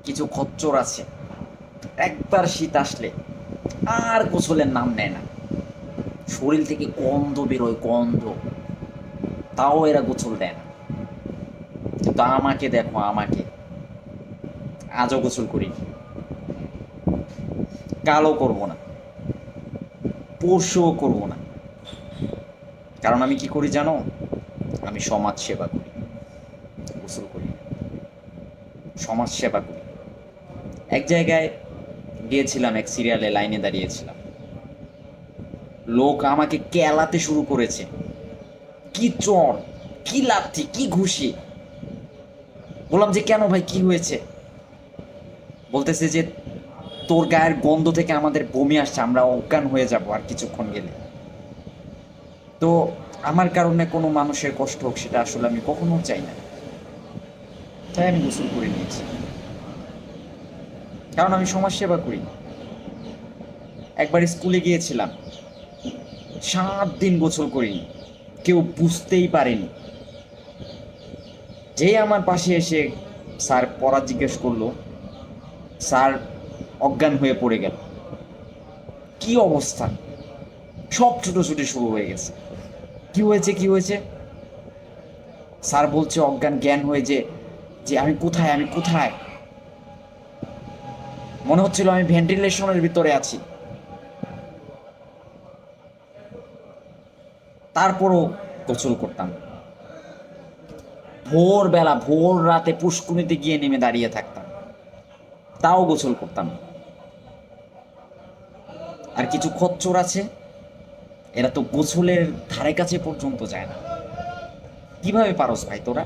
কিছু খচ্চর আছে, একবার শীত আসলে আর গোসলের নাম নেয় না। শরীর থেকে গন্ধ বেরোয়, গন্ধ, তাও এরা গোসল দেয় না। কিন্তু আমাকে দেখো, আমাকে আজও গোসল করিনি, কালও করব না, পরশুও করব না। কারণ আমি কি করি জানো? আমি সমাজ সেবা করি, গোসল করি না, সমাজ সেবা করি। এক জায়গায় গিয়েছিলাম, এক সিরিয়ালে লাইনে দাঁড়িয়েছিলাম, লোক আমাকে কেলাতে শুরু করেছে। কি চর, কি লাথি, কি ঘুষি। বললাম যে কেন ভাই, কি হয়েছে? বলতেছে যে তোর গায়ের গন্ধ থেকে আমাদের বমি আসছে, আমরা অজ্ঞান হয়ে যাব আর কিছুক্ষণ গেলে। তো আমার কারণে কোনো মানুষের কষ্ট হোক, সেটা আসলে আমি কখনো চাই না। তাই আমি গোসল করে নিয়েছি, কারণ আমি সমাজ সেবা করি। একবার স্কুলে গিয়েছিলাম, 7 দিন গোসল করিনি, কেউ বুঝতেই পারেনি। যে আমার পাশে এসে স্যার পড়া জিজ্ঞেস করলো, স্যার অজ্ঞান হয়ে পড়ে গেল। কি অবস্থা, সব ছুটোছুটি শুরু হয়ে গেছে। কি হয়েছে, কি হয়েছে? স্যার বলছে অজ্ঞান জ্ঞান হয়ে যে, যে আমি কোথায়, আমি কোথায়। মনে হচ্ছিল আমি ভেন্টিলেশনের ভিতরে আছি। তারপরও গোসল করতাম। ভোরবেলা, ভোর রাতে পুষ্কুনিতে গিয়ে নেমে দাঁড়িয়ে থাকতাম, তাও গোসল করতাম। আর কিছু খচ্চর আছে, এরা তো গোসলের ধারে কাছে পর্যন্ত যায় না। কিভাবে পারস ভাই তোরা?